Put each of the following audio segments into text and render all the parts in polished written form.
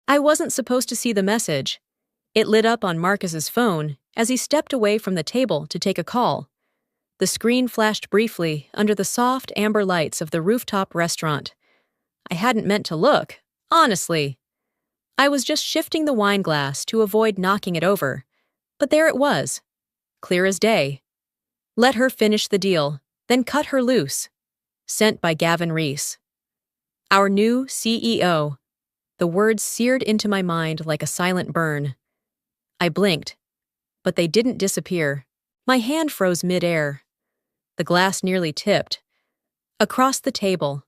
I wasn't supposed to see the message. It lit up on Marcus's phone as he stepped away from the table to take a call. The screen flashed briefly under the soft amber lights of the rooftop restaurant. I hadn't meant to look, honestly. I was just shifting the wine glass to avoid knocking it over. But there it was, clear as day. Let her finish the deal, then cut her loose. Sent by Gavin Reese. Our new CEO. The words seared into my mind like a silent burn. I blinked, but they didn't disappear. My hand froze mid-air. The glass nearly tipped. Across the table,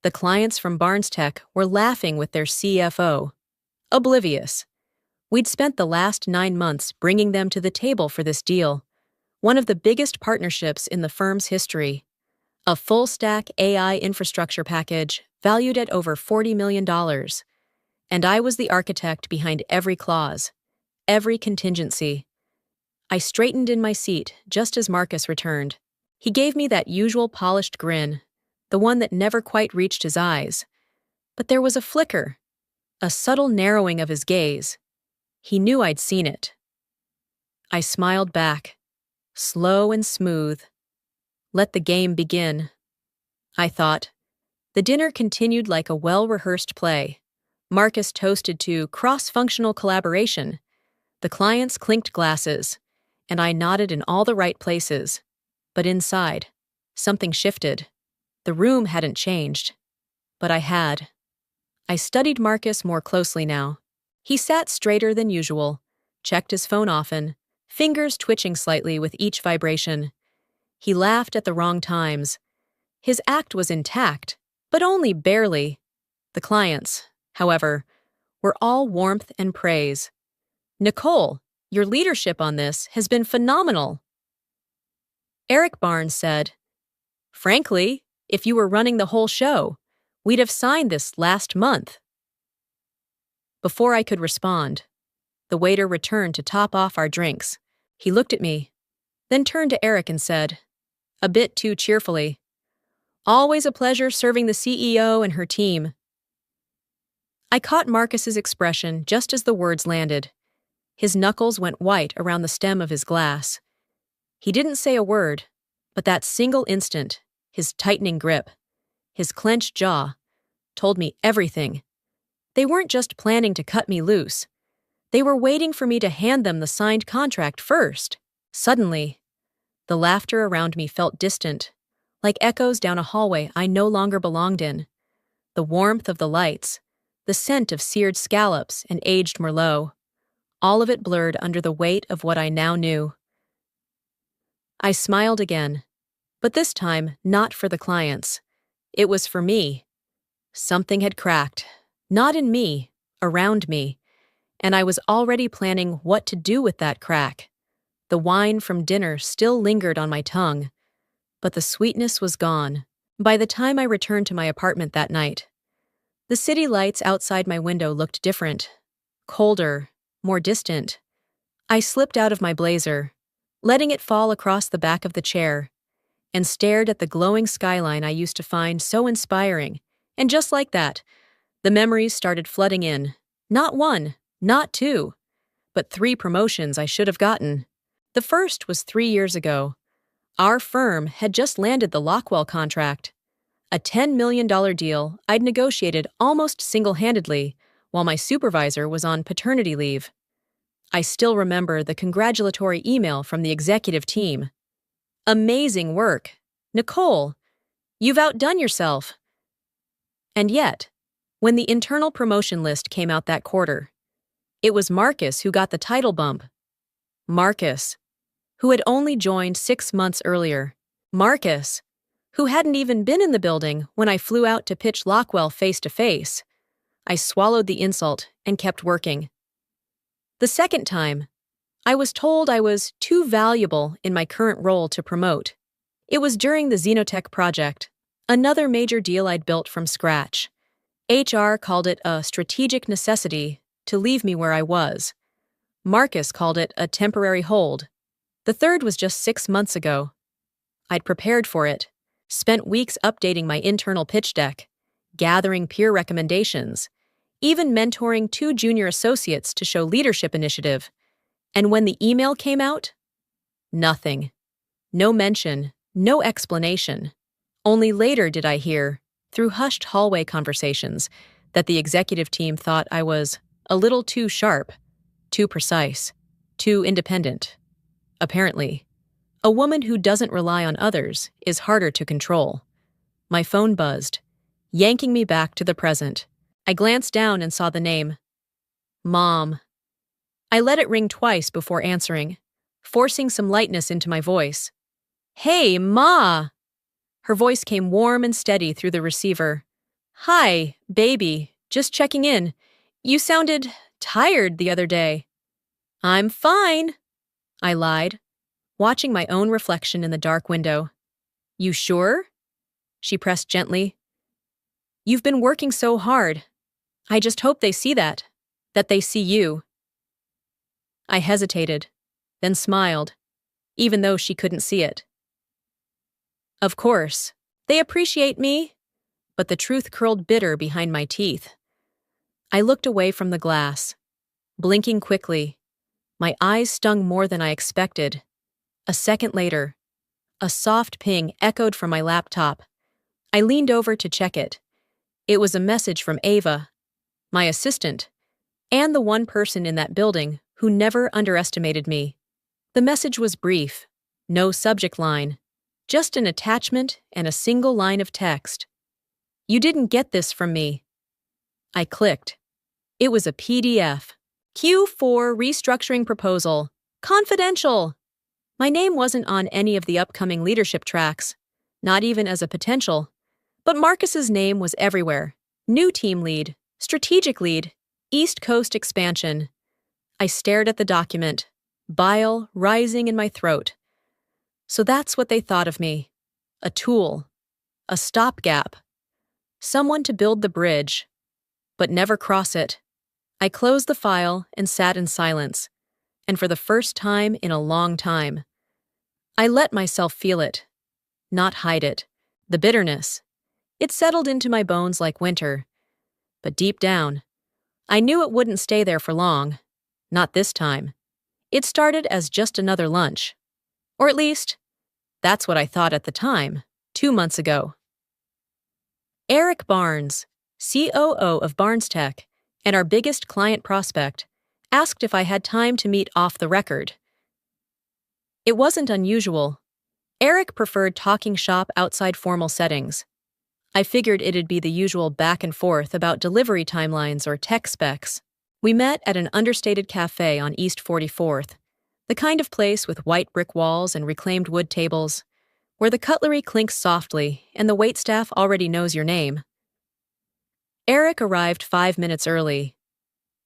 the clients from Barnes Tech were laughing with their CFO. Oblivious. We'd spent the last 9 months bringing them to the table for this deal, one of the biggest partnerships in the firm's history. A full-stack AI infrastructure package valued at over $40 million. And I was the architect behind every clause, every contingency. I straightened in my seat just as Marcus returned. He gave me that usual polished grin, the one that never quite reached his eyes. But there was a flicker, a subtle narrowing of his gaze. He knew I'd seen it. I smiled back, slow and smooth. Let the game begin, I thought. The dinner continued like a well-rehearsed play. Marcus toasted to cross-functional collaboration. The clients clinked glasses, and I nodded in all the right places. But inside, something shifted. The room hadn't changed, but I had. I studied Marcus more closely now. He sat straighter than usual, checked his phone often, fingers twitching slightly with each vibration. He laughed at the wrong times. His act was intact, but only barely. The clients, however, were all warmth and praise. "Nicole, your leadership on this has been phenomenal." Eric Barnes said, "Frankly, if you were running the whole show, we'd have signed this last month." Before I could respond, the waiter returned to top off our drinks. He looked at me, then turned to Eric and said, a bit too cheerfully, "Always a pleasure serving the CEO and her team." I caught Marcus's expression just as the words landed. His knuckles went white around the stem of his glass. He didn't say a word, but that single instant, his tightening grip, his clenched jaw, told me everything. They weren't just planning to cut me loose. They were waiting for me to hand them the signed contract first. Suddenly, the laughter around me felt distant, like echoes down a hallway I no longer belonged in. The warmth of the lights, the scent of seared scallops and aged Merlot, all of it blurred under the weight of what I now knew. I smiled again, but this time not for the clients. It was for me. Something had cracked, not in me, around me, and I was already planning what to do with that crack. The wine from dinner still lingered on my tongue, but the sweetness was gone by the time I returned to my apartment that night. The city lights outside my window looked different, colder, more distant. I slipped out of my blazer, letting it fall across the back of the chair, and stared at the glowing skyline I used to find so inspiring. And just like that, the memories started flooding in. Not one, not two, but 3 promotions I should have gotten. The first was 3 years ago. Our firm had just landed the Lockwell contract, a $10 million deal I'd negotiated almost single-handedly while my supervisor was on paternity leave. I still remember the congratulatory email from the executive team. "Amazing work. Nicole, you've outdone yourself." And yet, when the internal promotion list came out that quarter, it was Marcus who got the title bump. Marcus, who had only joined 6 months earlier. Marcus, who hadn't even been in the building when I flew out to pitch Lockwell face-to-face. I swallowed the insult and kept working. The second time, I was told I was too valuable in my current role to promote. It was during the Xenotech project, another major deal I'd built from scratch. HR called it a strategic necessity to leave me where I was. Marcus called it a temporary hold. The third was just 6 months ago. I'd prepared for it, spent weeks updating my internal pitch deck, gathering peer recommendations, even mentoring 2 junior associates to show leadership initiative. And when the email came out, nothing. No mention, no explanation. Only later did I hear, through hushed hallway conversations, that the executive team thought I was a little too sharp, too precise, too independent. Apparently, a woman who doesn't rely on others is harder to control. My phone buzzed, yanking me back to the present. I glanced down and saw the name. Mom. I let it ring twice before answering, forcing some lightness into my voice. Hey, Ma! Her voice came warm and steady through the receiver. Hi, baby. Just checking in. You sounded tired the other day. I'm fine, I lied, watching my own reflection in the dark window. You sure? She pressed gently. You've been working so hard. I just hope they see that they see you. I hesitated, then smiled, even though she couldn't see it. Of course, they appreciate me, but the truth curled bitter behind my teeth. I looked away from the glass, blinking quickly. My eyes stung more than I expected. A second later, a soft ping echoed from my laptop. I leaned over to check it. It was a message from Ava, my assistant, and the one person in that building who never underestimated me. The message was brief, no subject line, just an attachment and a single line of text. You didn't get this from me. I clicked. It was a PDF. Q4 restructuring proposal. Confidential. My name wasn't on any of the upcoming leadership tracks, not even as a potential. But Marcus's name was everywhere. New team lead, strategic lead, East Coast expansion. I stared at the document, bile rising in my throat. So that's what they thought of me. A tool. A stopgap. Someone to build the bridge, but never cross it. I closed the file and sat in silence, and for the first time in a long time. I let myself feel it, not hide it. The bitterness. It settled into my bones like winter. But deep down, I knew it wouldn't stay there for long. Not this time. It started as just another lunch. Or at least, that's what I thought at the time, 2 months ago. Eric Barnes, COO of Barnes Tech, and our biggest client prospect, asked if I had time to meet off the record. It wasn't unusual. Eric preferred talking shop outside formal settings. I figured it'd be the usual back and forth about delivery timelines or tech specs. We met at an understated cafe on East 44th, the kind of place with white brick walls and reclaimed wood tables, where the cutlery clinks softly and the waitstaff already knows your name. Eric arrived 5 minutes early.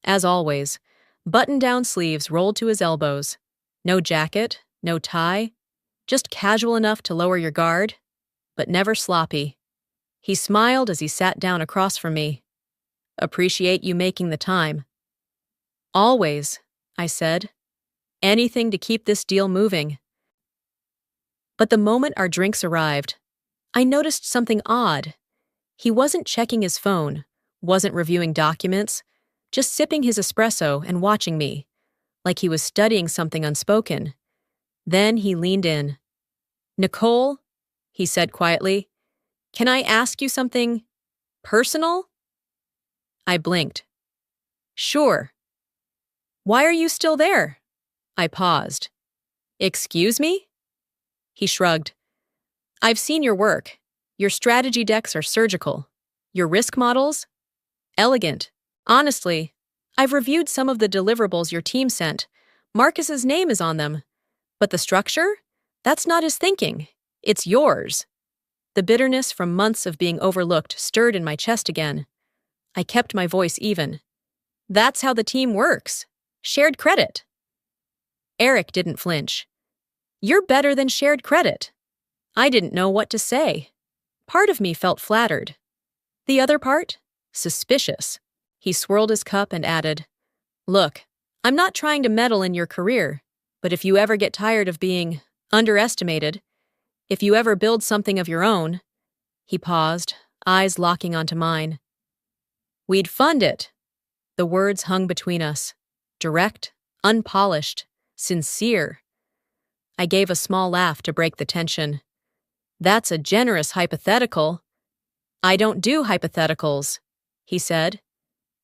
As always, button-down sleeves rolled to his elbows. No jacket, no tie, just casual enough to lower your guard, but never sloppy. He smiled as he sat down across from me. Appreciate you making the time. Always, I said. Anything to keep this deal moving. But the moment our drinks arrived, I noticed something odd. He wasn't checking his phone, wasn't reviewing documents, just sipping his espresso and watching me, like he was studying something unspoken. Then he leaned in. Nicole, he said quietly, can I ask you something personal? I blinked. Sure. Why are you still there? I paused. Excuse me? He shrugged. I've seen your work. Your strategy decks are surgical. Your risk models? Elegant. Honestly, I've reviewed some of the deliverables your team sent. Marcus's name is on them. But the structure? That's not his thinking. It's yours. The bitterness from months of being overlooked stirred in my chest again. I kept my voice even. That's how the team works. Shared credit. Eric didn't flinch. You're better than shared credit. I didn't know what to say. Part of me felt flattered. The other part? Suspicious. He swirled his cup and added, Look, I'm not trying to meddle in your career, but if you ever get tired of being underestimated, if you ever build something of your own, he paused, eyes locking onto mine. We'd fund it, The words hung between us. Direct, unpolished, sincere. I gave a small laugh to break the tension. That's a generous hypothetical. I don't do hypotheticals, he said.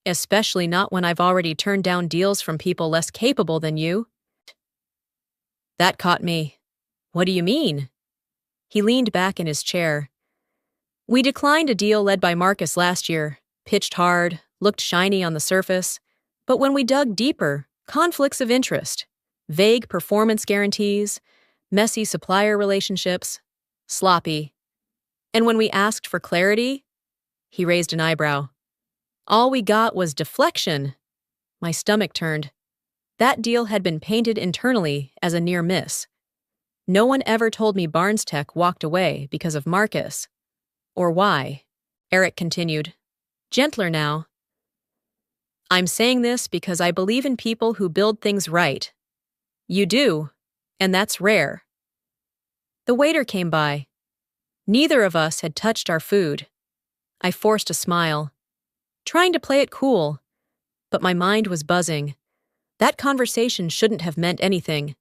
Especially not when I've already turned down deals from people less capable than you. That caught me. What do you mean? He leaned back in his chair. We declined a deal led by Marcus last year, pitched hard, looked shiny on the surface, but when we dug deeper, conflicts of interest, vague performance guarantees, messy supplier relationships, sloppy. And when we asked for clarity, he raised an eyebrow. All we got was deflection. My stomach turned. That deal had been painted internally as a near miss. No one ever told me Barnes Tech walked away because of Marcus. Or why? Eric continued. Gentler now. I'm saying this because I believe in people who build things right. You do, and that's rare. The waiter came by. Neither of us had touched our food. I forced a smile, trying to play it cool, but my mind was buzzing. That conversation shouldn't have meant anything,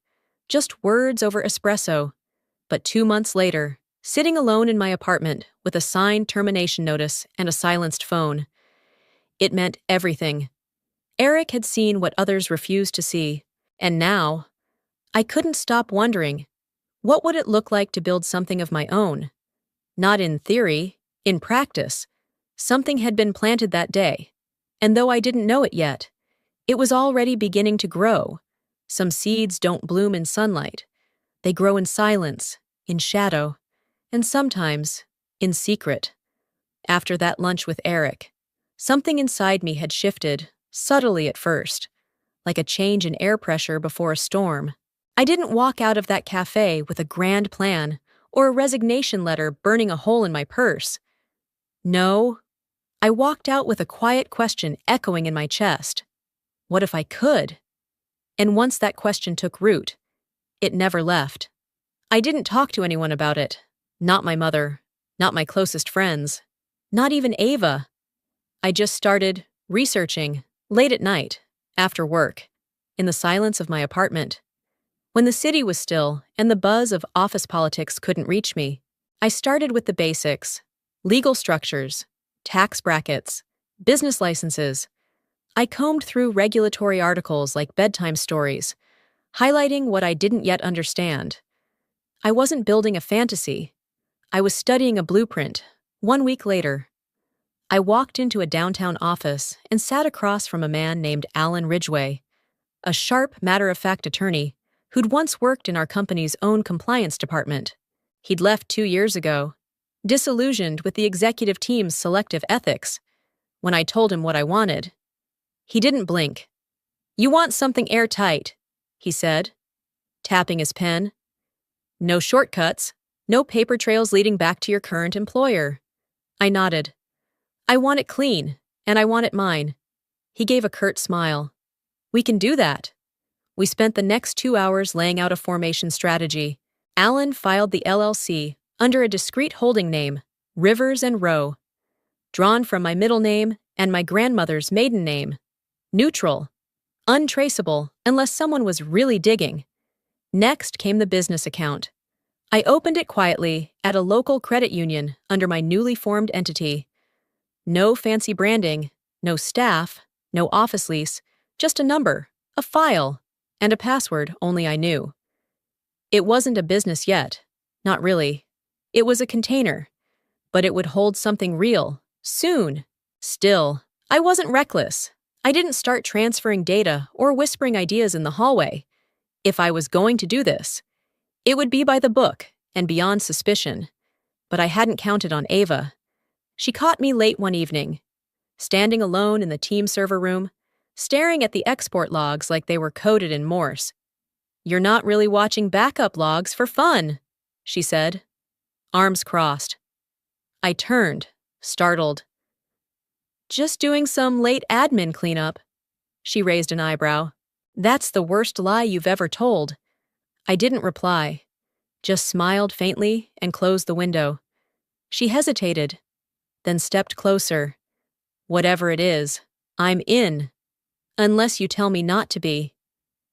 just words over espresso. But 2 months later, sitting alone in my apartment with a signed termination notice and a silenced phone, it meant everything. Eric had seen what others refused to see, and now, I couldn't stop wondering, what would it look like to build something of my own? Not in theory, in practice. Something had been planted that day, and though I didn't know it yet, it was already beginning to grow. Some seeds don't bloom in sunlight. They grow in silence, in shadow, and sometimes in secret. After that lunch with Eric, something inside me had shifted, subtly at first, like a change in air pressure before a storm. I didn't walk out of that cafe with a grand plan or a resignation letter burning a hole in my purse. No, I walked out with a quiet question echoing in my chest. What if I could? And once that question took root, it never left. I didn't talk to anyone about it. Not my mother, not my closest friends, not even Ava. I just started researching, late at night, after work, in the silence of my apartment. When the city was still and the buzz of office politics couldn't reach me, I started with the basics: legal structures, tax brackets, business licenses. I combed through regulatory articles like bedtime stories, highlighting what I didn't yet understand. I wasn't building a fantasy. I was studying a blueprint. 1 week later, I walked into a downtown office and sat across from a man named Alan Ridgway, a sharp, matter-of-fact attorney who'd once worked in our company's own compliance department. He'd left 2 years ago, disillusioned with the executive team's selective ethics. When I told him what I wanted, he didn't blink. You want something airtight, he said, tapping his pen. No shortcuts, no paper trails leading back to your current employer. I nodded. I want it clean, and I want it mine. He gave a curt smile. We can do that. We spent the next 2 hours laying out a formation strategy. Alan filed the LLC under a discrete holding name, Rivers and Rowe, drawn from my middle name and my grandmother's maiden name. Neutral, untraceable unless someone was really digging. Next came the business account. I opened it quietly at a local credit union under my newly formed entity. No fancy branding, no staff, no office lease, just a number, a file, and a password only I knew. It wasn't a business yet, not really. It was a container, but it would hold something real, soon. Still, I wasn't reckless. I didn't start transferring data or whispering ideas in the hallway. If I was going to do this, it would be by the book and beyond suspicion. But I hadn't counted on Ava. She caught me late one evening, standing alone in the team server room, staring at the export logs like they were coded in Morse. You're not really watching backup logs for fun, she said, arms crossed. I turned, startled. Just doing some late admin cleanup. She raised an eyebrow. That's the worst lie you've ever told. I didn't reply, just smiled faintly and closed the window. She hesitated, then stepped closer. Whatever it is, I'm in, Unless you tell me not to be.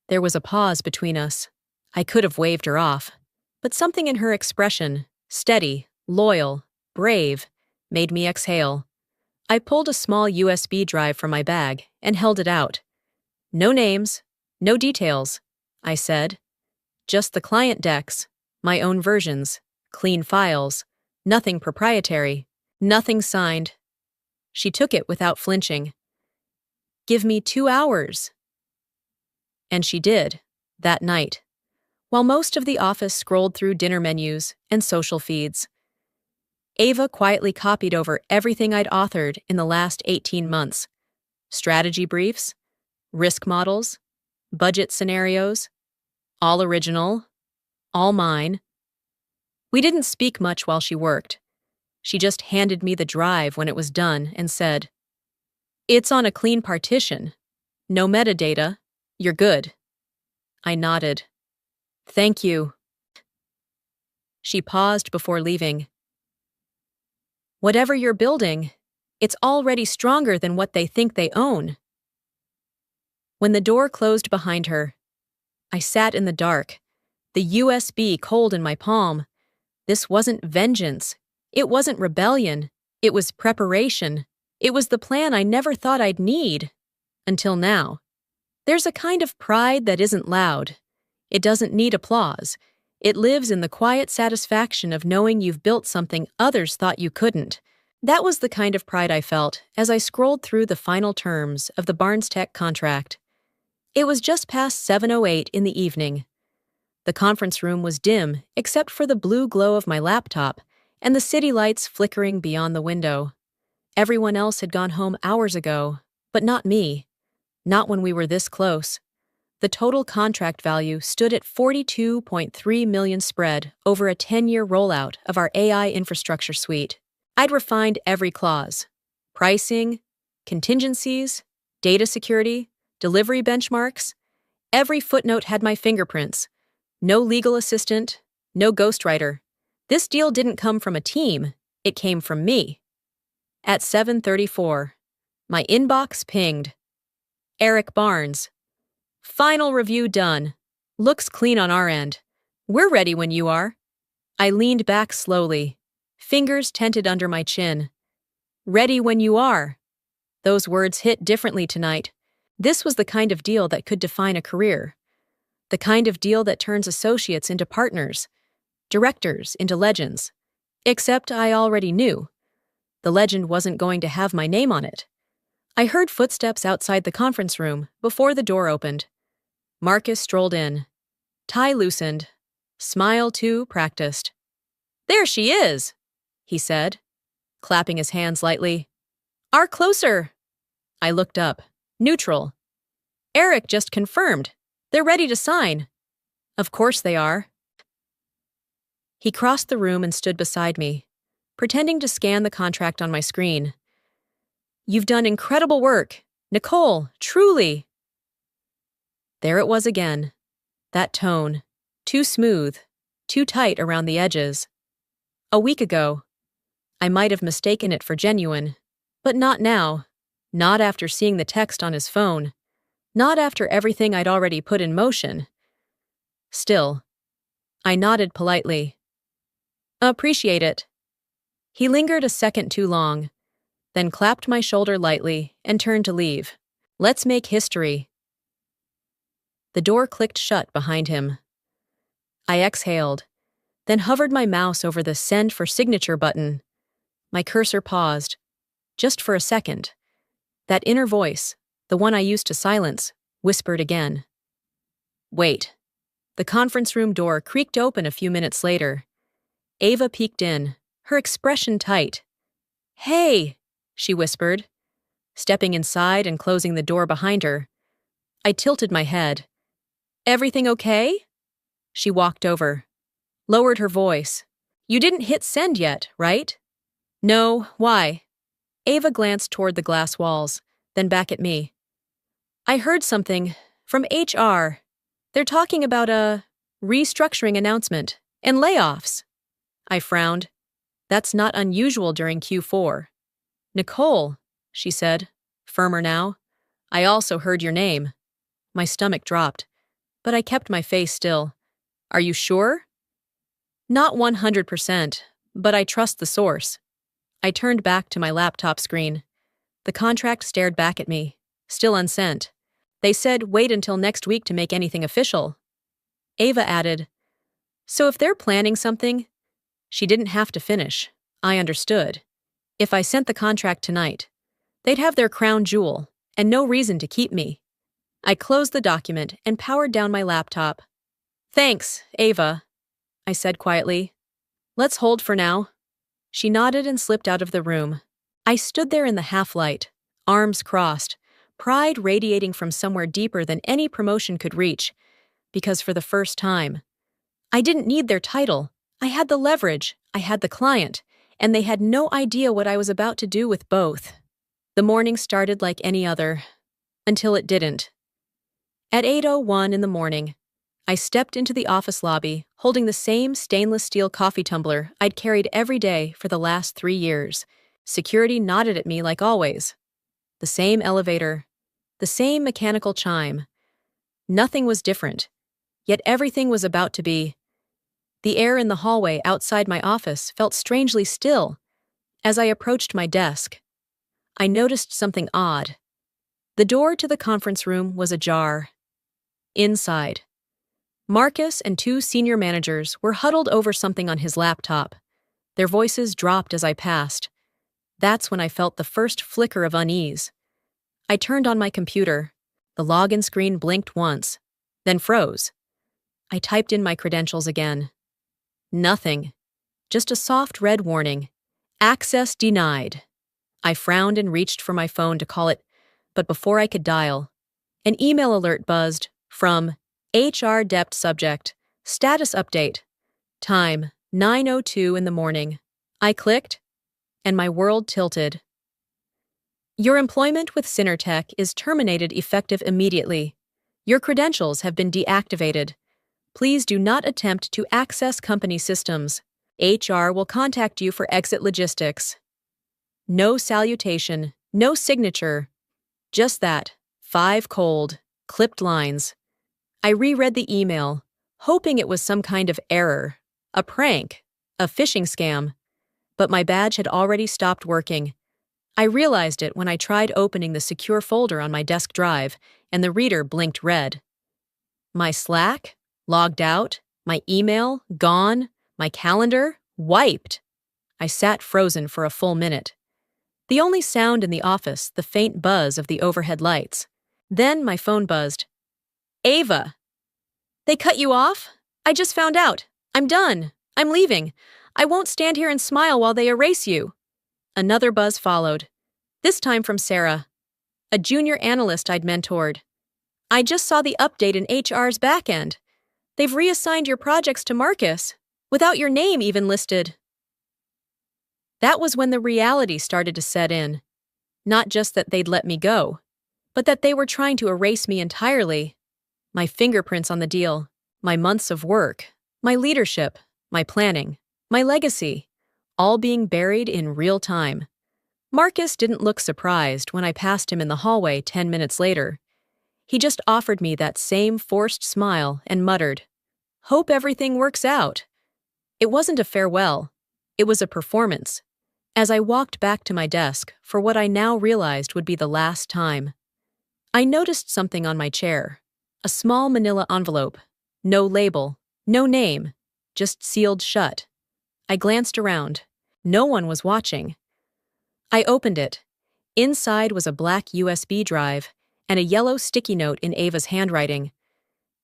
There was a pause between us. I could have waved her off, but something in her expression, steady, loyal, brave, made me exhale. I pulled a small USB drive from my bag and held it out. No names, no details, I said. Just the client decks, my own versions, clean files, nothing proprietary, nothing signed. She took it without flinching. Give me 2 hours. And she did, that night, while most of the office scrolled through dinner menus and social feeds. Ava quietly copied over everything I'd authored in the last 18 months. Strategy briefs, risk models, budget scenarios, all original, all mine. We didn't speak much while she worked. She just handed me the drive when it was done and said, "It's on a clean partition. No metadata. You're good." I nodded. "Thank you." She paused before leaving. "Whatever you're building, it's already stronger than what they think they own." When the door closed behind her, I sat in the dark, the USB cold in my palm. This wasn't vengeance. It wasn't rebellion. It was preparation. It was the plan I never thought I'd need. Until now. There's a kind of pride that isn't loud. It doesn't need applause. It lives in the quiet satisfaction of knowing you've built something others thought you couldn't. That was the kind of pride I felt as I scrolled through the final terms of the Barnes Tech contract. It was just past 7:08 in the evening. The conference room was dim except for the blue glow of my laptop and the city lights flickering beyond the window. Everyone else had gone home hours ago, but not me. Not when we were this close. The total contract value stood at $42.3 million spread over a 10-year rollout of our AI infrastructure suite. I'd refined every clause. Pricing, contingencies, data security, delivery benchmarks. Every footnote had my fingerprints. No legal assistant, no ghostwriter. This deal didn't come from a team, it came from me. At 7:34, my inbox pinged. Eric Barnes. Final review done. Looks clean on our end. We're ready when you are. I leaned back slowly, fingers tented under my chin. Ready when you are. Those words hit differently tonight. This was the kind of deal that could define a career. The kind of deal that turns associates into partners, directors into legends. Except I already knew. The legend wasn't going to have my name on it. I heard footsteps outside the conference room before the door opened. Marcus strolled in. Tie loosened. Smile, too, practiced. "There she is," he said, clapping his hands lightly. "Are closer." I looked up. Neutral. Eric just confirmed. They're ready to sign. Of course they are. He crossed the room and stood beside me, pretending to scan the contract on my screen. "You've done incredible work. Nicole, truly." There it was again. That tone. Too smooth. Too tight around the edges. A week ago, I might have mistaken it for genuine, but not now. Not after seeing the text on his phone. Not after everything I'd already put in motion. Still, I nodded politely. "Appreciate it." He lingered a second too long, then clapped my shoulder lightly and turned to leave. "Let's make history." The door clicked shut behind him. I exhaled, then hovered my mouse over the Send for Signature button. My cursor paused, just for a second. That inner voice, the one I used to silence, whispered again. Wait. The conference room door creaked open a few minutes later. Ava peeked in, her expression tight. "Hey," she whispered, stepping inside and closing the door behind her. I tilted my head. "Everything okay?" She walked over, lowered her voice. "You didn't hit send yet, right?" "No, why?" Ava glanced toward the glass walls, then back at me. "I heard something from HR. They're talking about a restructuring announcement and layoffs." I frowned. That's not unusual during Q4. "Nicole," she said, firmer now, I also heard your name. My stomach dropped, but I kept my face still. Are you sure? Not 100%, but I trust the source. I turned back to my laptop screen. The contract stared back at me, still unsent. They said wait until next week to make anything official. Ava added, so if they're planning something, she didn't have to finish. I understood. If I sent the contract tonight, they'd have their crown jewel and no reason to keep me. I closed the document and powered down my laptop. Thanks, Ava, I said quietly. Let's hold for now. She nodded and slipped out of the room. I stood there in the half-light, arms crossed, pride radiating from somewhere deeper than any promotion could reach, because for the first time, I didn't need their title. I had the leverage, I had the client, and they had no idea what I was about to do with both. The morning started like any other, until it didn't. At 8:01 in the morning, I stepped into the office lobby, holding the same stainless steel coffee tumbler I'd carried every day for the last 3 years. Security nodded at me like always. The same elevator, the same mechanical chime. Nothing was different, yet everything was about to be. The air in the hallway outside my office felt strangely still. As I approached my desk, I noticed something odd. The door to the conference room was ajar. Inside, Marcus and 2 senior managers were huddled over something on his laptop. Their voices dropped as I passed. That's when I felt the first flicker of unease. I turned on my computer. The login screen blinked once, then froze. I typed in my credentials again. Nothing. Just a soft red warning. Access denied. I frowned and reached for my phone to call it, but before I could dial, an email alert buzzed from HR Dept Subject, Status Update. Time, 9:02 in the morning. I clicked, and my world tilted. Your employment with Synertech is terminated effective immediately. Your credentials have been deactivated. Please do not attempt to access company systems. HR will contact you for exit logistics. No salutation, no signature. Just that, 5 cold, clipped lines. I reread the email, hoping it was some kind of error, a prank, a phishing scam. But my badge had already stopped working. I realized it when I tried opening the secure folder on my desk drive, and the reader blinked red. My Slack? Logged out? My email? Gone? My calendar? Wiped! I sat frozen for a full minute. The only sound in the office, the faint buzz of the overhead lights. Then my phone buzzed. Ava! They cut you off? I just found out. I'm done. I'm leaving. I won't stand here and smile while they erase you. Another buzz followed, this time from Sarah, a junior analyst I'd mentored. I just saw the update in HR's backend. They've reassigned your projects to Marcus, without your name even listed. That was when the reality started to set in. Not just that they'd let me go, but that they were trying to erase me entirely. My fingerprints on the deal, my months of work, my leadership, my planning, my legacy, all being buried in real time. Marcus didn't look surprised when I passed him in the hallway 10 minutes later. He just offered me that same forced smile and muttered, "Hope everything works out." It wasn't a farewell. It was a performance. As I walked back to my desk for what I now realized would be the last time, I noticed something on my chair. A small manila envelope. No label, no name, just sealed shut. I glanced around. No one was watching. I opened it. Inside was a black USB drive and a yellow sticky note in Ava's handwriting.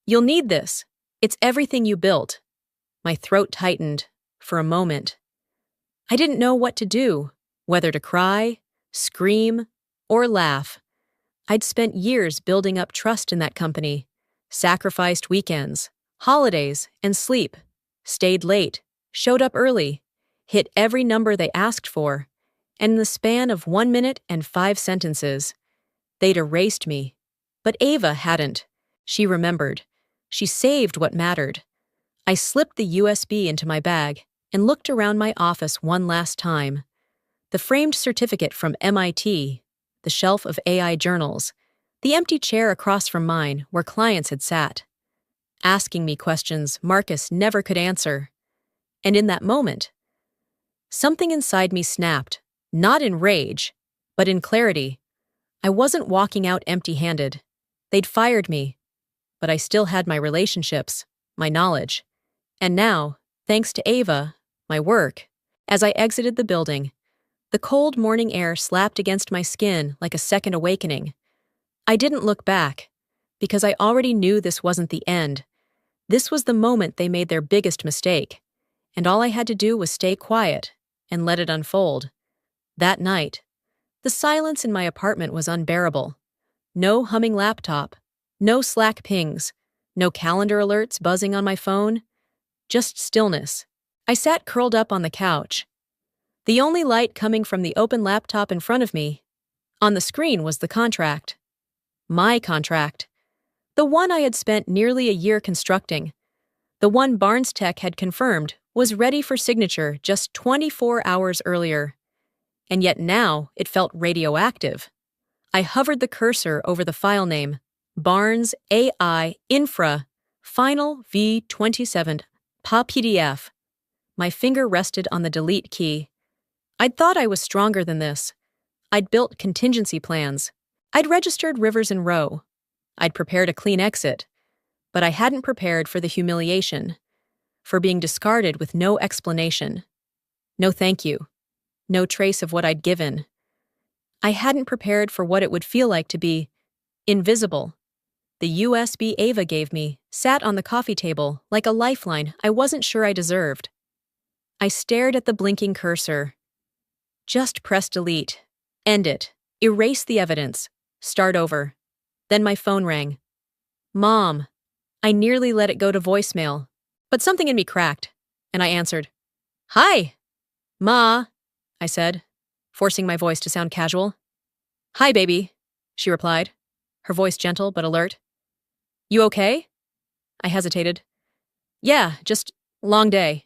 "You'll need this. It's everything you built." My throat tightened for a moment. I didn't know what to do, whether to cry, scream, or laugh. I'd spent years building up trust in that company, sacrificed weekends, holidays, and sleep, stayed late, showed up early, hit every number they asked for, and in the span of 1 minute and 5 sentences, they'd erased me. But Ava hadn't. She remembered. She saved what mattered. I slipped the USB into my bag and looked around my office one last time. The framed certificate from MIT, the shelf of AI journals, The empty chair across from mine, where clients had sat, asking me questions Marcus never could answer. And in that moment, something inside me snapped, not in rage, but in clarity. I wasn't walking out empty-handed. They'd fired me, but I still had my relationships, my knowledge. And now, thanks to Ava, my work, as I exited the building, the cold morning air slapped against my skin like a second awakening. I didn't look back, because I already knew this wasn't the end. This was the moment they made their biggest mistake, and all I had to do was stay quiet and let it unfold. That night, the silence in my apartment was unbearable. No humming laptop, no Slack pings, no calendar alerts buzzing on my phone, just stillness. I sat curled up on the couch. The only light coming from the open laptop in front of me. On the screen was the contract. My contract. The one I had spent nearly a year constructing. The one Barnes Tech had confirmed was ready for signature just 24 hours earlier. And yet now it felt radioactive. I hovered the cursor over the file name, Barnes AI Infra, Final V27, PA PDF. My finger rested on the delete key. I'd thought I was stronger than this. I'd built contingency plans. I'd registered Rivers and Row. I'd prepared a clean exit. But I hadn't prepared for the humiliation, for being discarded with no explanation. No thank you. No trace of what I'd given. I hadn't prepared for what it would feel like to be invisible. The USB Ava gave me sat on the coffee table like a lifeline I wasn't sure I deserved. I stared at the blinking cursor. Just press delete. End it. Erase the evidence. Start over. Then my phone rang. Mom. I nearly let it go to voicemail, but something in me cracked, and I answered. Hi. Ma, I said, forcing my voice to sound casual. Hi, baby, she replied, her voice gentle but alert. You okay? I hesitated. Yeah, just long day.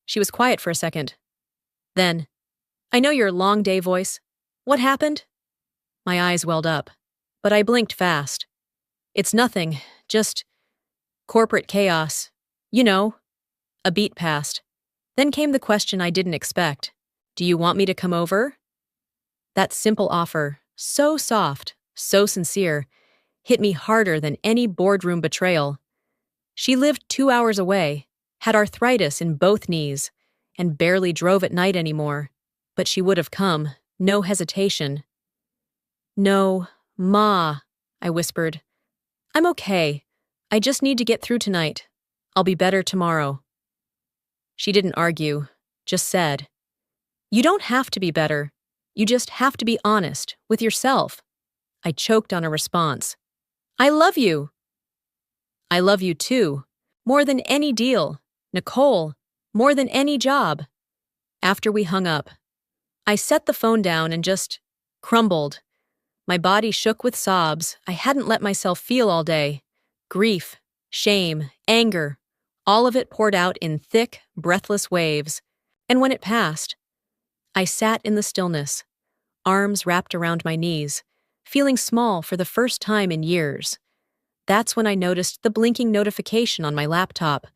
She was quiet for a second. Then, I know your long day voice. What happened? My eyes welled up, but I blinked fast. It's nothing, just corporate chaos. You know. A beat passed. Then came the question I didn't expect. Do you want me to come over? That simple offer, so soft, so sincere, hit me harder than any boardroom betrayal. She lived 2 hours away, had arthritis in both knees, and barely drove at night anymore. But she would have come, no hesitation. No, Ma, I whispered. I'm okay. I just need to get through tonight. I'll be better tomorrow. She didn't argue, just said, You don't have to be better. You just have to be honest with yourself. I choked on a response. I love you. I love you too. More than any deal. Nicole, more than any job. After we hung up, I set the phone down and just crumbled. My body shook with sobs I hadn't let myself feel all day. Grief, shame, anger, all of it poured out in thick, breathless waves. And when it passed, I sat in the stillness, arms wrapped around my knees, feeling small for the first time in years. That's when I noticed the blinking notification on my laptop,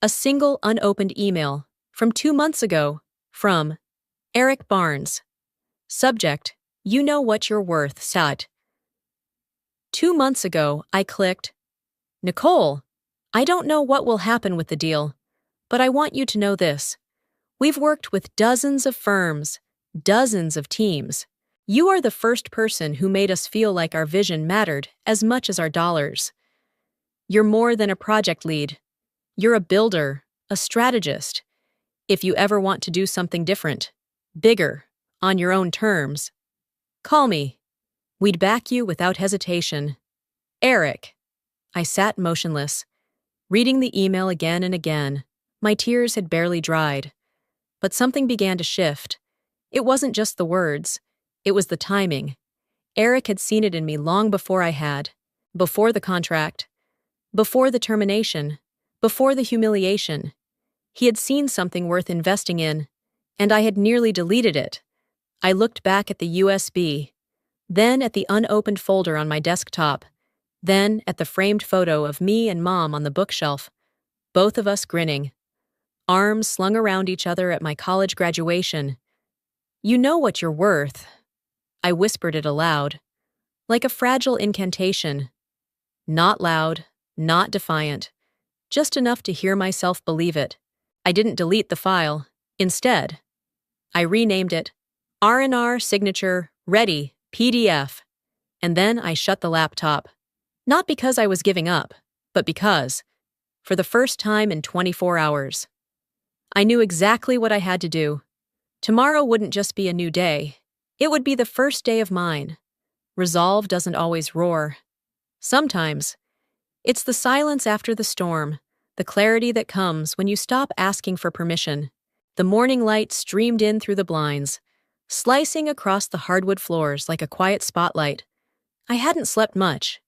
a single unopened email from 2 months ago, from Eric Barnes. Subject, You know what you're worth, Sat. 2 months ago, I clicked, Nicole, I don't know what will happen with the deal, but I want you to know this. We've worked with dozens of firms, dozens of teams. You are the first person who made us feel like our vision mattered as much as our dollars. You're more than a project lead. You're a builder, a strategist. If you ever want to do something different, bigger, on your own terms, call me. We'd back you without hesitation. Eric. I sat motionless, reading the email again and again. My tears had barely dried. But something began to shift. It wasn't just the words. It was the timing. Eric had seen it in me long before I had. Before the contract. Before the termination. Before the humiliation. He had seen something worth investing in, and I had nearly deleted it. I looked back at the USB. then at the unopened folder on my desktop, then at the framed photo of me and Mom on the bookshelf, both of us grinning, arms slung around each other at my college graduation. "You know what you're worth." I whispered it aloud, like a fragile incantation. Not loud, not defiant, just enough to hear myself believe it. I didn't delete the file. Instead, I renamed it R&R Signature Ready PDF, and then I shut the laptop. Not because I was giving up, but because, for the first time in 24 hours, I knew exactly what I had to do. Tomorrow wouldn't just be a new day. It would be the first day of mine. Resolve doesn't always roar. Sometimes, it's the silence after the storm, the clarity that comes when you stop asking for permission. The morning light streamed in through the blinds, slicing across the hardwood floors like a quiet spotlight. I hadn't slept much,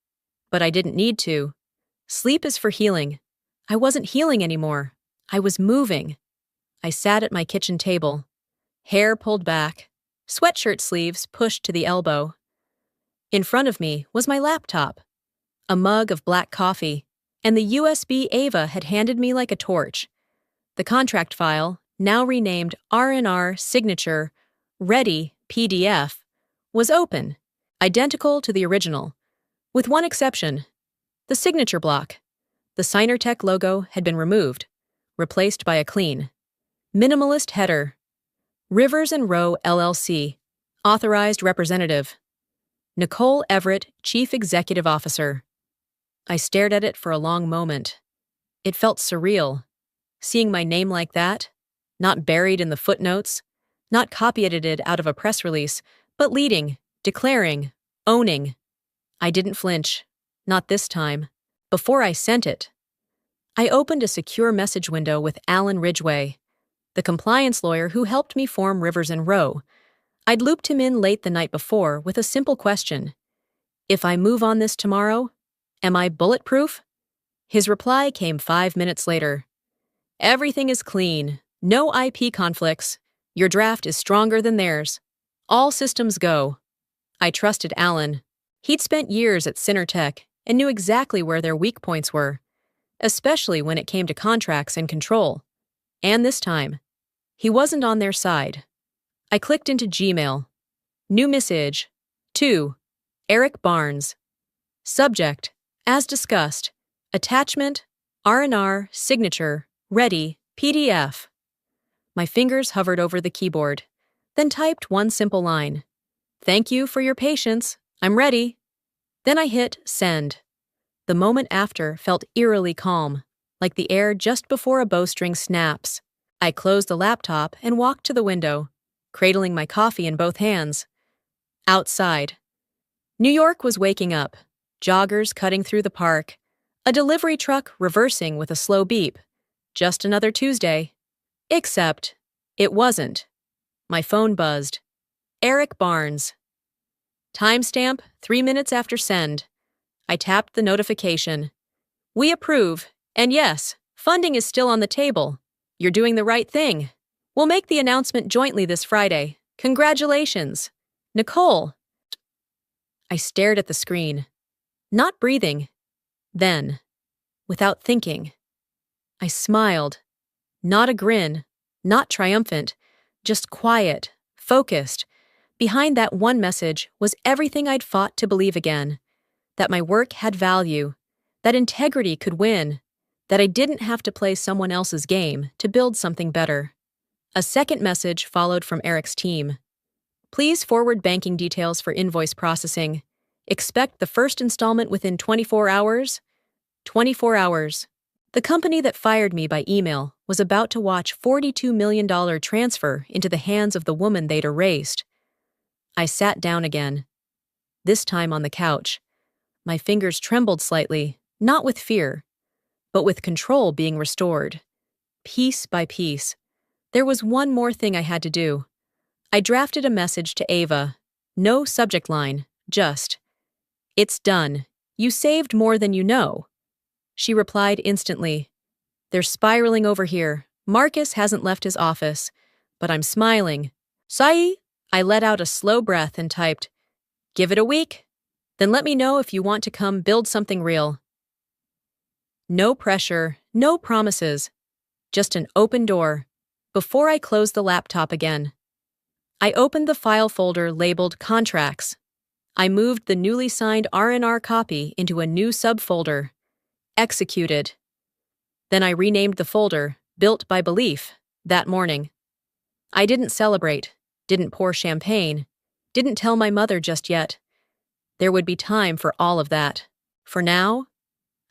but I didn't need to. Sleep is for healing. I wasn't healing anymore. I was moving. I sat at my kitchen table, hair pulled back, sweatshirt sleeves pushed to the elbow. In front of me was my laptop, a mug of black coffee, and the USB Ava had handed me like a torch. The contract file, now renamed R&R Signature Ready PDF, was open, identical to the original, with one exception: the signature block. The Signertech logo had been removed, replaced by a clean, minimalist header. Rivers and Rowe LLC, Authorized Representative. Nicole Everett, Chief Executive Officer. I stared at it for a long moment. It felt surreal. Seeing my name like that, not buried in the footnotes, not copy-edited out of a press release, but leading, declaring, owning. I didn't flinch. Not this time. Before I sent it, I opened a secure message window with Alan Ridgway, the compliance lawyer who helped me form Rivers and Rowe. I'd looped him in late the night before with a simple question. If I move on this tomorrow, am I bulletproof? His reply came 5 minutes later. Everything is clean. No IP conflicts. Your draft is stronger than theirs. All systems go. I trusted Alan. He'd spent years at Signertech and knew exactly where their weak points were, especially when it came to contracts and control. And this time, he wasn't on their side. I clicked into Gmail. New message. 2. Eric Barnes. Subject, as discussed. Attachment, R&R, signature, ready, PDF. My fingers hovered over the keyboard, then typed one simple line. Thank you for your patience. I'm ready. Then I hit send. The moment after felt eerily calm, like the air just before a bowstring snaps. I closed the laptop and walked to the window, cradling my coffee in both hands. Outside, New York was waking up, joggers cutting through the park, a delivery truck reversing with a slow beep. Just another Tuesday. Except, it wasn't. My phone buzzed. Eric Barnes. Timestamp 3 minutes after send. I tapped the notification. We approve, and yes, funding is still on the table. You're doing the right thing. We'll make the announcement jointly this Friday. Congratulations. Nicole. I stared at the screen, not breathing. Then, without thinking, I smiled. Not a grin, not triumphant, just quiet, focused. Behind that one message was everything I'd fought to believe again. That my work had value, that integrity could win, that I didn't have to play someone else's game to build something better. A second message followed from Eric's team. Please forward banking details for invoice processing. Expect the first installment within 24 hours. 24 hours. The company that fired me by email was about to watch $42 million transfer into the hands of the woman they'd erased. I sat down again, this time on the couch. My fingers trembled slightly, not with fear, but with control being restored. Piece by piece. There was one more thing I had to do. I drafted a message to Ava. No subject line, just, "It's done. You saved more than you know." She replied instantly. They're spiraling over here. Marcus hasn't left his office, but I'm smiling. Sai? I let out a slow breath and typed, Give it a week? Then let me know if you want to come build something real. No pressure, no promises. Just an open door. Before I closed the laptop again, I opened the file folder labeled Contracts. I moved the newly signed R&R copy into a new subfolder, Executed. Then I renamed the folder, Built by Belief, that morning. I didn't celebrate, didn't pour champagne, didn't tell my mother just yet. There would be time for all of that. For now,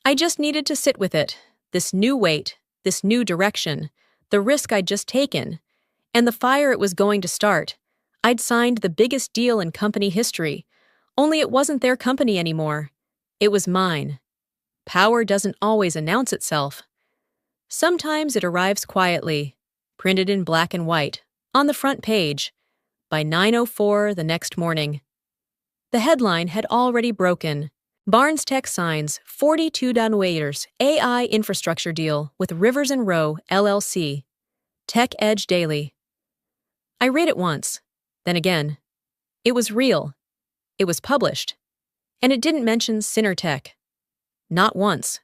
I just needed to sit with it, this new weight, this new direction, the risk I'd just taken, and the fire it was going to start. I'd signed the biggest deal in company history, only it wasn't their company anymore. It was mine. Power doesn't always announce itself. Sometimes it arrives quietly, printed in black and white, on the front page, by 9:04 the next morning. The headline had already broken. Barnes Tech signs $42 AI infrastructure deal with Rivers & Rowe, LLC. Tech Edge Daily. I read it once, then again. It was real. It was published. And it didn't mention Synertech. Not once.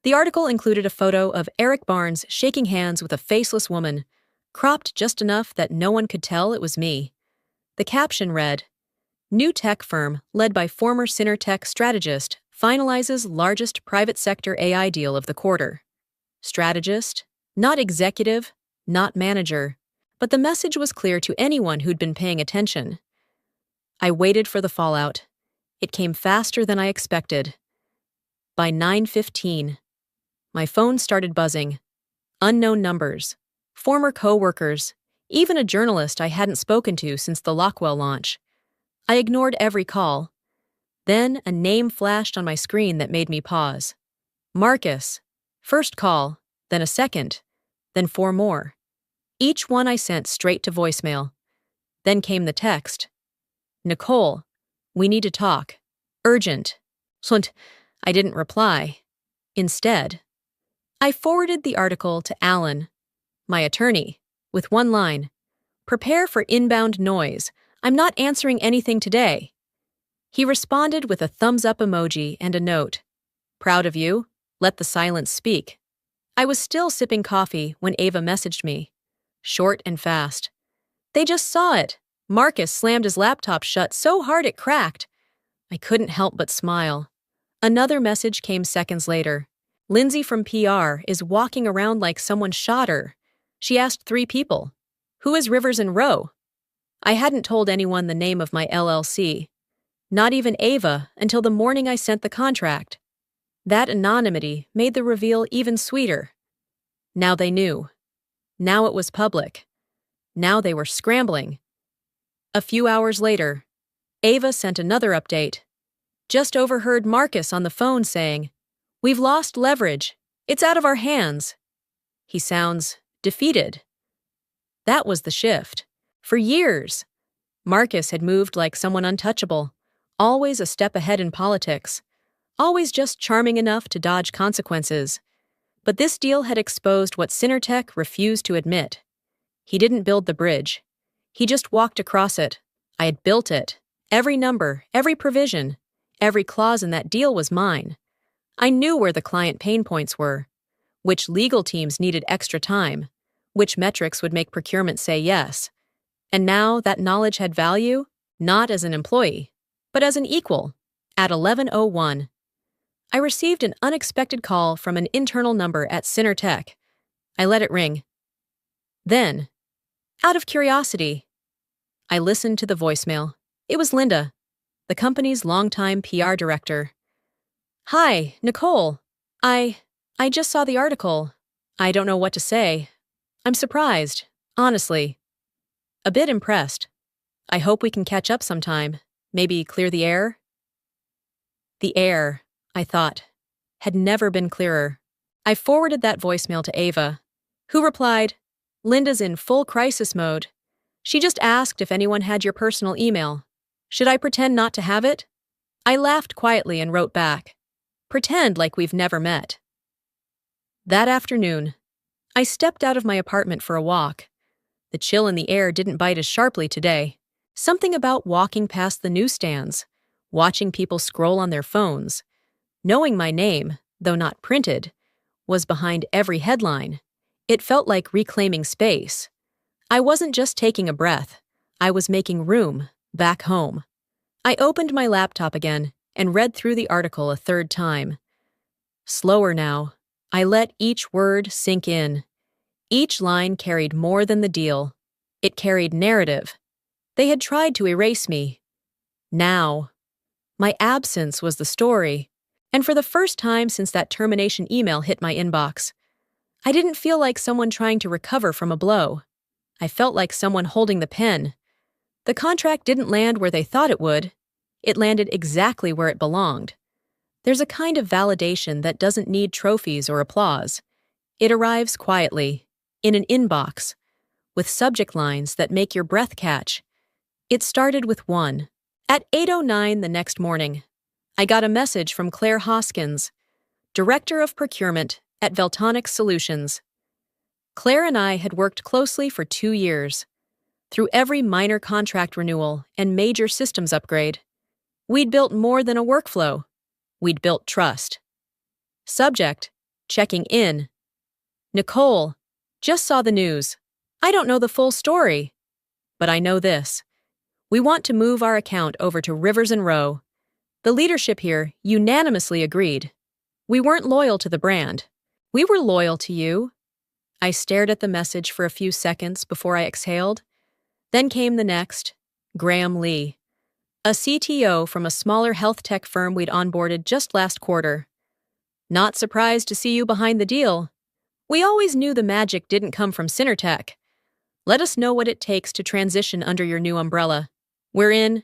The article included a photo of Eric Barnes shaking hands with a faceless woman, cropped just enough that no one could tell it was me. The caption read, New tech firm, led by former Synertech strategist, finalizes largest private sector AI deal of the quarter. Strategist, not executive, not manager, but the message was clear to anyone who'd been paying attention. I waited for the fallout. It came faster than I expected. By 9:15, my phone started buzzing. Unknown numbers, former co-workers, even a journalist I hadn't spoken to since the Lockwell launch. I ignored every call. Then a name flashed on my screen that made me pause. Marcus. First call, then a second, then 4 more. Each one I sent straight to voicemail. Then came the text. Nicole, we need to talk. Urgent. I didn't reply. Instead, I forwarded the article to Alan, my attorney, with one line. Prepare for inbound noise. I'm not answering anything today. He responded with a thumbs-up emoji and a note. Proud of you. Let the silence speak. I was still sipping coffee when Ava messaged me. Short and fast. They just saw it. Marcus slammed his laptop shut so hard it cracked. I couldn't help but smile. Another message came seconds later. Lindsay from PR is walking around like someone shot her. She asked 3 people. Who is Rivers & Rowe? I hadn't told anyone the name of my LLC. Not even Ava until the morning I sent the contract. That anonymity made the reveal even sweeter. Now they knew. Now it was public. Now they were scrambling. A few hours later, Ava sent another update. Just overheard Marcus on the phone saying, We've lost leverage. It's out of our hands. He sounds defeated. That was the shift. For years, Marcus had moved like someone untouchable, always a step ahead in politics, always just charming enough to dodge consequences. But this deal had exposed what Synertech refused to admit. He didn't build the bridge. He just walked across it. I had built it. Every number, every provision, every clause in that deal was mine. I knew where the client pain points were, which legal teams needed extra time, which metrics would make procurement say yes. And now that knowledge had value, not as an employee, but as an equal. At 11:01, I received an unexpected call from an internal number at Synertech. I let it ring. Then, out of curiosity, I listened to the voicemail. It was Linda, the company's longtime PR director. Hi, Nicole. I just saw the article. I don't know what to say. I'm surprised, honestly. A bit impressed. I hope we can catch up sometime. Maybe clear the air? The air, I thought, had never been clearer. I forwarded that voicemail to Ava, who replied, Linda's in full crisis mode. She just asked if anyone had your personal email. Should I pretend not to have it? I laughed quietly and wrote back, pretend like we've never met. That afternoon, I stepped out of my apartment for a walk. The chill in the air didn't bite as sharply today. Something about walking past the newsstands, watching people scroll on their phones, knowing my name, though not printed, was behind every headline. It felt like reclaiming space. I wasn't just taking a breath. I was making room back home. I opened my laptop again and read through the article a third time. Slower now, I let each word sink in. Each line carried more than the deal. It carried narrative. They had tried to erase me. Now, my absence was the story. And for the first time since that termination email hit my inbox, I didn't feel like someone trying to recover from a blow. I felt like someone holding the pen. The contract didn't land where they thought it would. It landed exactly where it belonged. There's a kind of validation that doesn't need trophies or applause. It arrives quietly, in an inbox, with subject lines that make your breath catch. It started with one. At 8:09 the next morning, I got a message from Claire Hoskins, Director of Procurement at Veltonic Solutions. Claire and I had worked closely for 2 years. Through every minor contract renewal and major systems upgrade, we'd built more than a workflow. We'd built trust. Subject, checking in. Nicole, just saw the news. I don't know the full story, but I know this. We want to move our account over to Rivers and Rowe. The leadership here unanimously agreed. We weren't loyal to the brand. We were loyal to you. I stared at the message for a few seconds before I exhaled. Then came the next, Graham Lee, a CTO from a smaller health tech firm we'd onboarded just last quarter. Not surprised to see you behind the deal. We always knew the magic didn't come from Synertech. Let us know what it takes to transition under your new umbrella. We're in.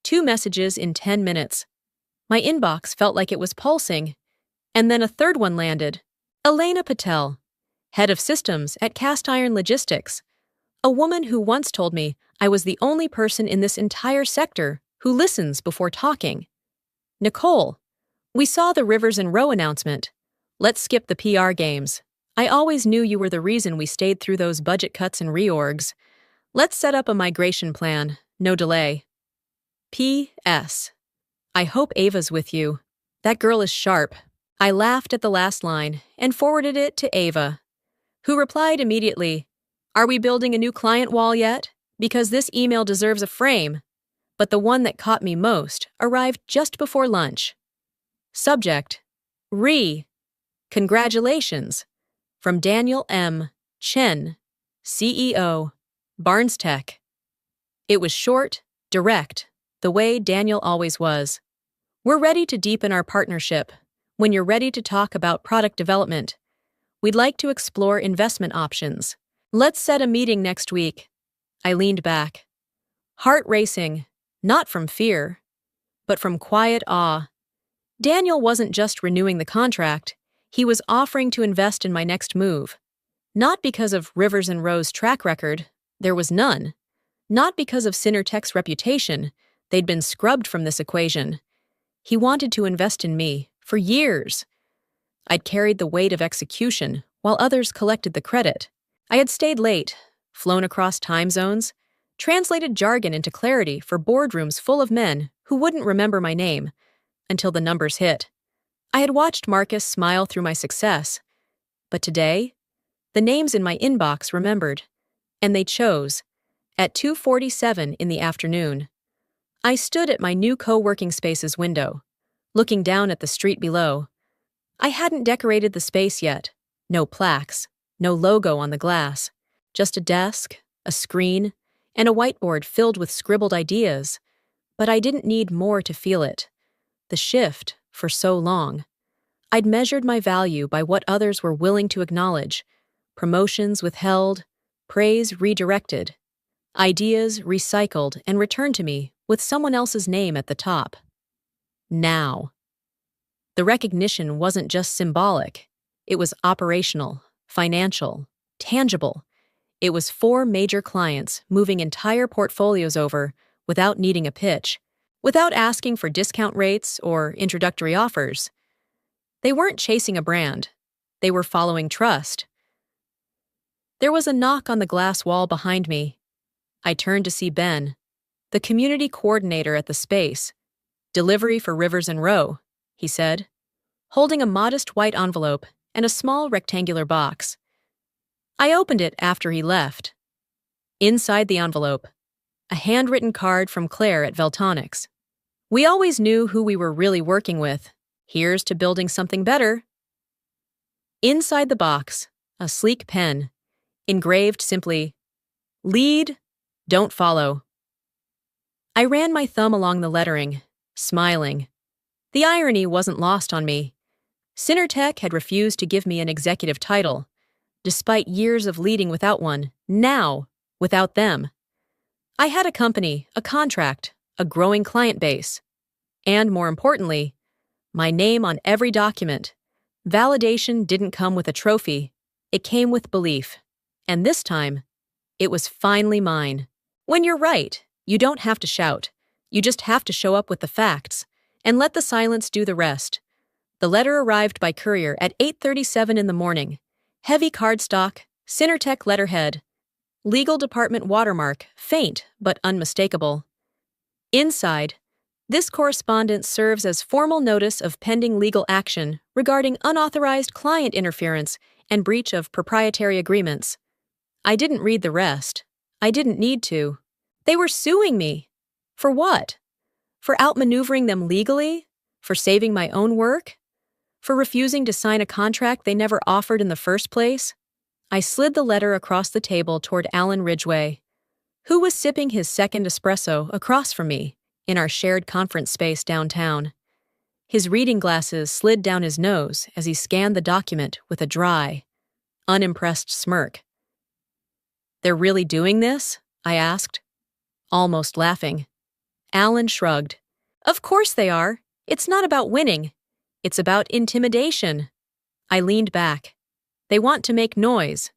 2 messages in 10 minutes. My inbox felt like it was pulsing. And then a third one landed. Elena Patel, head of systems at Cast Iron Logistics, a woman who once told me I was the only person in this entire sector who listens before talking. Nicole, we saw the Rivers and Rowe announcement. Let's skip the PR games. I always knew you were the reason we stayed through those budget cuts and reorgs. Let's set up a migration plan. No delay. P.S. I hope Ava's with you. That girl is sharp. I laughed at the last line and forwarded it to Ava, who replied immediately, Are we building a new client wall yet? Because this email deserves a frame. But the one that caught me most arrived just before lunch. Subject, Congratulations. From Daniel M. Chen, CEO, Barnes Tech. It was short, direct, the way Daniel always was. We're ready to deepen our partnership. When you're ready to talk about product development, we'd like to explore investment options. Let's set a meeting next week. I leaned back. Heart racing, not from fear, but from quiet awe. Daniel wasn't just renewing the contract, he was offering to invest in my next move. Not because of Rivers and Rowe's track record, there was none. Not because of Synertech's reputation, they'd been scrubbed from this equation. He wanted to invest in me, for years. I'd carried the weight of execution, while others collected the credit. I had stayed late, flown across time zones, translated jargon into clarity for boardrooms full of men who wouldn't remember my name until the numbers hit. I had watched Marcus smile through my success. But today, the names in my inbox remembered, and they chose. At 2:47 in the afternoon, I stood at my new co-working space's window, looking down at the street below. I hadn't decorated the space yet. No plaques, no logo on the glass. Just a desk, a screen, and a whiteboard filled with scribbled ideas. But I didn't need more to feel it. The shift, for so long. I'd measured my value by what others were willing to acknowledge. Promotions withheld, praise redirected. Ideas recycled and returned to me with someone else's name at the top. Now. The recognition wasn't just symbolic. It was operational, financial, tangible. It was 4 major clients moving entire portfolios over without needing a pitch, without asking for discount rates or introductory offers. They weren't chasing a brand. They were following trust. There was a knock on the glass wall behind me. I turned to see Ben, the community coordinator at the space. Delivery for Rivers and Row, he said, holding a modest white envelope and a small rectangular box. I opened it after he left. Inside the envelope, a handwritten card from Claire at Veltonics. We always knew who we were really working with. Here's to building something better. Inside the box, a sleek pen, engraved simply, "Lead, don't follow." I ran my thumb along the lettering, smiling. The irony wasn't lost on me. Synertech had refused to give me an executive title, despite years of leading without one, now, without them. I had a company, a contract, a growing client base, and more importantly, my name on every document. Validation didn't come with a trophy, it came with belief. And this time, it was finally mine. When you're right, you don't have to shout. You just have to show up with the facts, and let the silence do the rest. The letter arrived by courier at 8:37 in the morning. Heavy cardstock, Synertech letterhead. Legal department watermark, faint but unmistakable. Inside, this correspondence serves as formal notice of pending legal action regarding unauthorized client interference and breach of proprietary agreements. I didn't read the rest. I didn't need to. They were suing me. For what? For outmaneuvering them legally? For saving my own work? For refusing to sign a contract they never offered in the first place? I slid the letter across the table toward Alan Ridgway, who was sipping his second espresso across from me in our shared conference space downtown. His reading glasses slid down his nose as he scanned the document with a dry, unimpressed smirk. "They're really doing this?" I asked, almost laughing. Alan shrugged. "Of course they are. It's not about winning. It's about intimidation." I leaned back. "They want to make noise.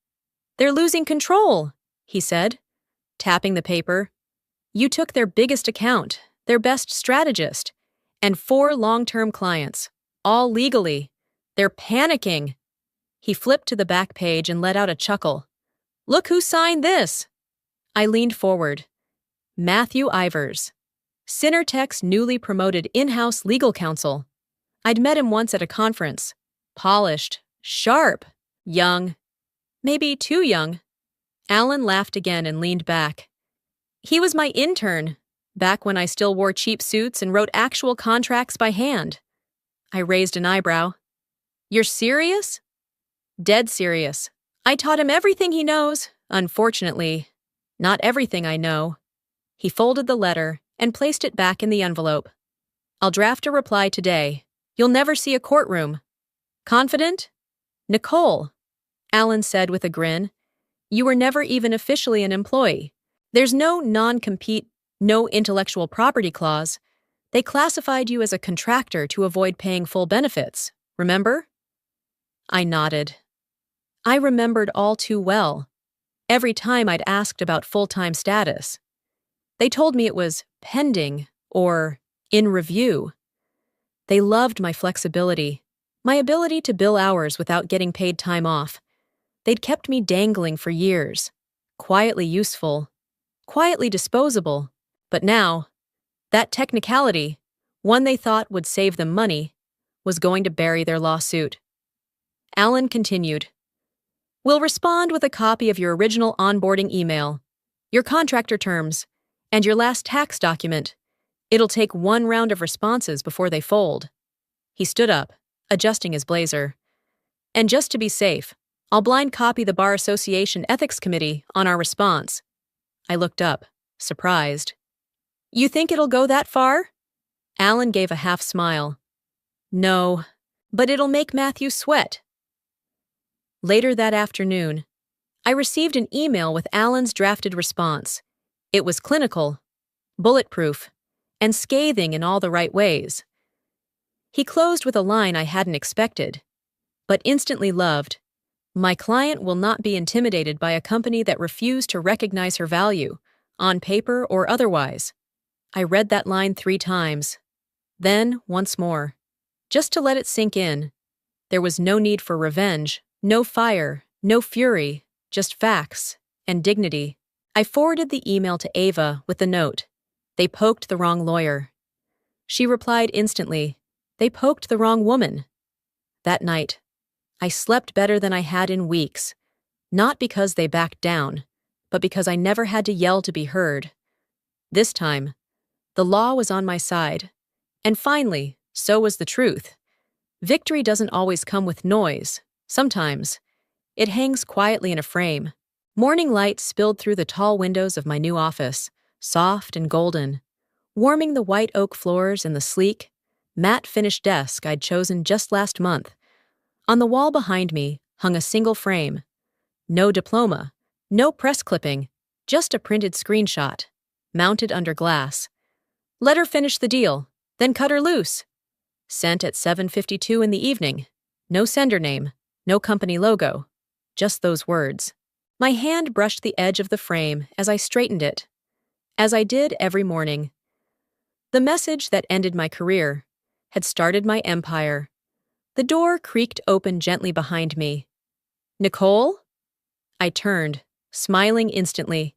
They're losing control," he said, tapping the paper. "You took their biggest account, their best strategist, and 4 long-term clients, all legally. They're panicking." He flipped to the back page and let out a chuckle. "Look who signed this." I leaned forward. Matthew Ivers, Synertech's newly promoted in-house legal counsel. I'd met him once at a conference. Polished, sharp, young. Maybe too young. Alan laughed again and leaned back. "He was my intern, back when I still wore cheap suits and wrote actual contracts by hand." I raised an eyebrow. "You're serious?" "Dead serious. I taught him everything he knows. Unfortunately, not everything I know." He folded the letter and placed it back in the envelope. "I'll draft a reply today. You'll never see a courtroom." "Confident?" "Nicole," Alan said with a grin, "you were never even officially an employee. There's no non-compete, no intellectual property clause. They classified you as a contractor to avoid paying full benefits, remember?" I nodded. I remembered all too well. Every time I'd asked about full-time status. They told me it was pending or in review. They loved my flexibility, my ability to bill hours without getting paid time off. They'd kept me dangling for years, quietly useful, quietly disposable. But now, that technicality, one they thought would save them money, was going to bury their lawsuit. Alan continued. "We'll respond with a copy of your original onboarding email, your contractor terms, and your last tax document. It'll take 1 round of responses before they fold." He stood up, adjusting his blazer. "And just to be safe, I'll blind copy the Bar Association Ethics Committee on our response." I looked up, surprised. "You think it'll go that far?" Alan gave a half smile. "No, but it'll make Matthew sweat." Later that afternoon, I received an email with Alan's drafted response. It was clinical, bulletproof, and scathing in all the right ways. He closed with a line I hadn't expected, but instantly loved. "My client will not be intimidated by a company that refused to recognize her value, on paper or otherwise." I read that line 3 times, then once more, just to let it sink in. There was no need for revenge, no fire, no fury, just facts and dignity. I forwarded the email to Ava with the note. "They poked the wrong lawyer." She replied instantly, "They poked the wrong woman." That night, I slept better than I had in weeks, not because they backed down, but because I never had to yell to be heard. This time, the law was on my side. And finally, so was the truth. Victory doesn't always come with noise. Sometimes, it hangs quietly in a frame. Morning light spilled through the tall windows of my new office, soft and golden, warming the white oak floors and the sleek, matte-finished desk I'd chosen just last month. On the wall behind me hung a single frame. No diploma, no press clipping, just a printed screenshot, mounted under glass. "Let her finish the deal, then cut her loose." Sent at 7:52 in the evening. No sender name, no company logo, just those words. My hand brushed the edge of the frame as I straightened it, as I did every morning. The message that ended my career had started my empire. The door creaked open gently behind me. "Nicole?" I turned, smiling instantly.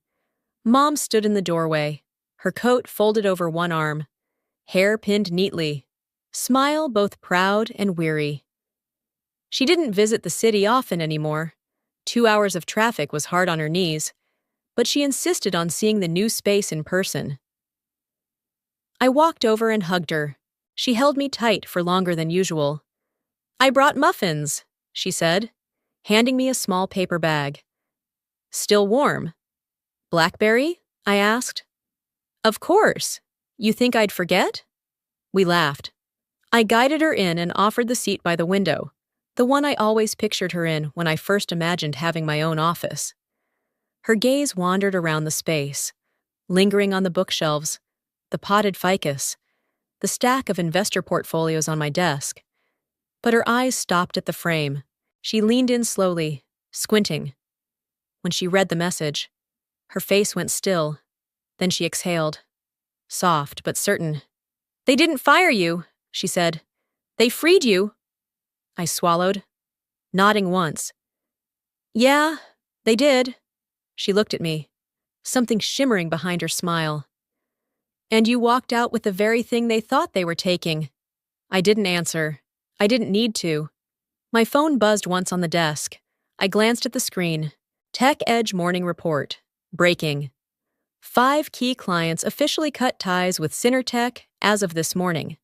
Mom stood in the doorway, her coat folded over one arm, hair pinned neatly, smile both proud and weary. She didn't visit the city often anymore. 2 hours of traffic was hard on her knees, but she insisted on seeing the new space in person. I walked over and hugged her. She held me tight for longer than usual. "I brought muffins," she said, handing me a small paper bag. "Still warm." "Blackberry?" I asked. "Of course. You think I'd forget?" We laughed. I guided her in and offered the seat by the window, the one I always pictured her in when I first imagined having my own office. Her gaze wandered around the space, lingering on the bookshelves, the potted ficus, the stack of investor portfolios on my desk. But her eyes stopped at the frame. She leaned in slowly, squinting. When she read the message, her face went still. Then she exhaled, soft but certain. "They didn't fire you," she said. "They freed you." I swallowed, nodding once. "Yeah, they did." She looked at me, something shimmering behind her smile. "And you walked out with the very thing they thought they were taking." I didn't answer. I didn't need to. My phone buzzed once on the desk. I glanced at the screen. Tech Edge Morning Report. Breaking. 5 key clients officially cut ties with Synertech as of this morning.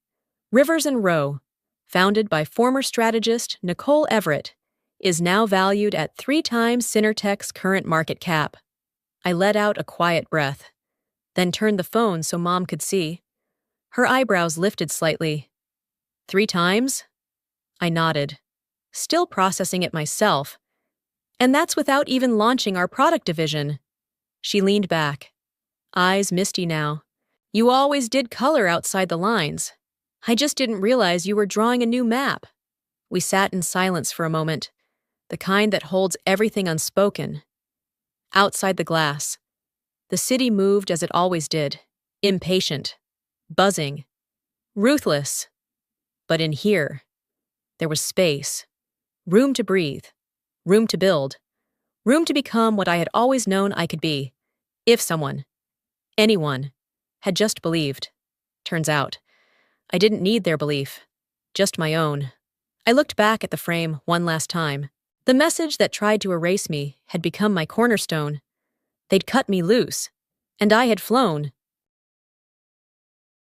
Rivers and Rowe, founded by former strategist Nicole Everett, is now valued at 3 times Synertech's current market cap. I let out a quiet breath, then turned the phone so Mom could see. Her eyebrows lifted slightly. 3 times? I nodded, still processing it myself. And that's without even launching our product division. She leaned back, eyes misty now. "You always did color outside the lines. I just didn't realize you were drawing a new map." We sat in silence for a moment, the kind that holds everything unspoken. Outside the glass, the city moved as it always did, impatient, buzzing, ruthless. But in here, there was space, room to breathe, room to build, room to become what I had always known I could be, if someone, anyone, had just believed. Turns out, I didn't need their belief, just my own. I looked back at the frame one last time. The message that tried to erase me had become my cornerstone. They'd cut me loose, and I had flown.